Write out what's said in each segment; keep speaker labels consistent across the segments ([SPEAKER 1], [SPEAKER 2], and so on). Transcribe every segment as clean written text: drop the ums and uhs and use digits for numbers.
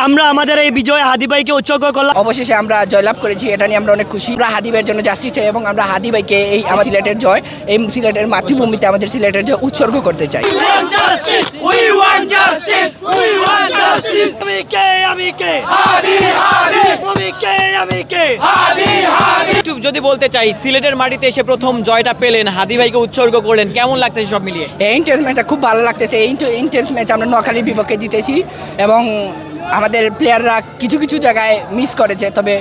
[SPEAKER 1] আমরা আমাদের এই বিজয় হাদি ভাইকে উৎসর্গ করলাম।
[SPEAKER 2] অবশেষে আমরা জয়লাভ করেছি, এটা নিয়ে আমরা অনেক খুশি। আমরা হাদি ভাইয়ের জন্য জাস্টিস চাই এবং আমরা হাদি ভাইকে এই আমার সিলেটের জয়, এই সিলেটের মাতৃভূমিতে আমাদের সিলেটের জয় উৎসর্গ করতে চাই।
[SPEAKER 3] একটু যদি বলতে চাই, সিলেটের মাটিতে এসে প্রথম জয়টা পেলেন, হাদি ভাইকে উৎসর্গ করলেন, কেমন লাগতেছে সব মিলিয়ে?
[SPEAKER 2] এই ইন্টেন্স ম্যাচটা খুব ভালো লাগতেছে। এই ইন্টেন্স ম্যাচ আমরা নোয়াখালীর বিপক্ষে জিতেছি এবং আমাদের প্লেয়াররা কিছু কিছু জায়গায় মিস করেছে, তবে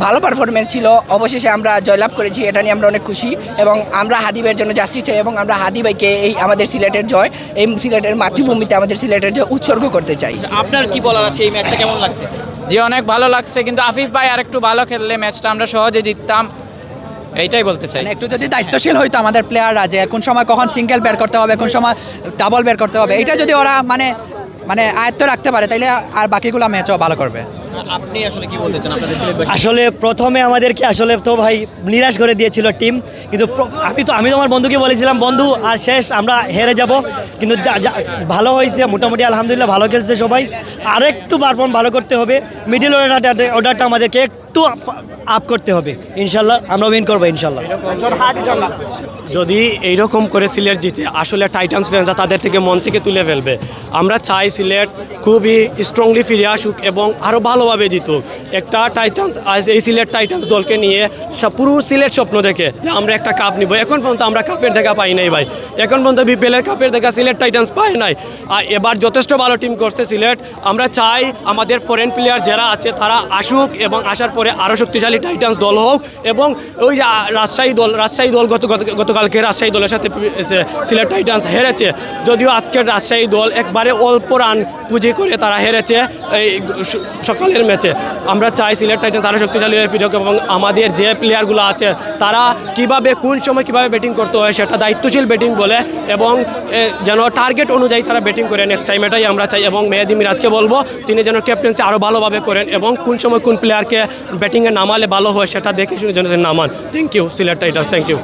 [SPEAKER 2] ভালো পারফরমেন্স ছিল। অবশেষে আমরা জয়লাভ করেছি, এটা নিয়ে আমরা অনেক খুশি এবং আমরা হাদি ভাইয়ের জন্য জাস্টিস চাই এবং আমরা হাদি ভাইকে এই আমাদের সিলেটের জয়, এই সিলেটের মাতৃভূমিতে আমাদের সিলেটের জয় উৎসর্গ করতে চাই।
[SPEAKER 3] আপনার কি বলার আছে, এই ম্যাচটা কেমন লাগছে?
[SPEAKER 4] জি অনেক ভালো লাগছে, কিন্তু আফিফ ভাই আর একটু ভালো খেললে ম্যাচটা আমরা সহজে জিততাম, এইটাই বলতে চাই।
[SPEAKER 5] একটু যদি দায়িত্বশীল হইতো আমাদের প্লেয়াররা, যে কোন সময় কখন সিঙ্গেল বের করতে হবে, কোন সময় ডাবল বের করতে হবে, এটা যদি ওরা মানে আয়ত্ত রাখতে পারে, তাইলে আর বাকিগুলো ম্যাচও ভালো করবে।
[SPEAKER 3] আপনি আসলে কি বলতে চান আপনাদের সিলেট?
[SPEAKER 1] আসলে প্রথমে আমাদেরকে আসলে তো ভাই নিরাশ করে দিয়েছিল টিম, কিন্তু আমি তো আমার বন্ধুকে বলেছিলাম বন্ধু আর শেষ আমরা হেরে যাব, কিন্তু ভালো হয়েছে মোটামুটি, আলহামদুলিল্লাহ ভালো খেলছে সবাই। আরেকটু পারফর্ম ভালো করতে হবে, মিডল অর্ডারটা আমাদেরকে একটু আপ করতে হবে, ইনশাল্লাহ আমরা উইন করবো ইনশাল্লাহ।
[SPEAKER 6] যদি এইরকম করে সিলেট জিতে, আসলে টাইটান্স ফ্যানরা তাদের থেকে মন থেকে তুলে ফেলবে। আমরা চাই সিলেট খুবই স্ট্রংলি ফিরে আসুক এবং আরও ভালোভাবে জিতুক। একটা টাইটান্স, এই সিলেট টাইটান্স দলকে নিয়ে পুরো সিলেট স্বপ্ন দেখে যে আমরা একটা কাপ নিব। এখন পর্যন্ত আমরা কাপের দেখা পাই নাই ভাই, এখন পর্যন্ত বিপিএলের কাপের দেখা সিলেট টাইটান্স পায় নাই। আর এবার যথেষ্ট ভালো টিম করছে সিলেট। আমরা চাই আমাদের ফরেন প্লেয়ার যারা আছে তারা আসুক এবং আসার পরে আরও শক্তিশালী টাইটান্স দল হোক। এবং ওই যে রাজশাহী দল গতকালকে রাজশাহী দলের সাথে সিলেট টাইটান্স হেরেছে, যদিও আজকের রাজশাহী দল একবারে অল্প রান পুঁজি করে তারা হেরেছে এই সকালের ম্যাচে। আমরা চাই সিলেট টাইটান্স আরও শক্তিশালী হয়ে ফিরুক এবং আমাদের যে প্লেয়ারগুলো আছে তারা কিভাবে কোন সময় কীভাবে ব্যাটিং করতে হয় সেটা দায়িত্বশীল ব্যাটিং বলে এবং যেন টার্গেট অনুযায়ী তারা ব্যাটিং করে নেক্সট টাইম, এটাই আমরা চাই। এবং মেহেদী মিরাজকে বলবো তিনি যেন ক্যাপ্টেন্সি আরও ভালোভাবে করেন এবং কোন সময় কোন প্লেয়ারকে ব্যাটিংয়ে নামালে ভালো হয় সেটা দেখে শুনে যেন নামান। Thank you Sylhet titans, thank you.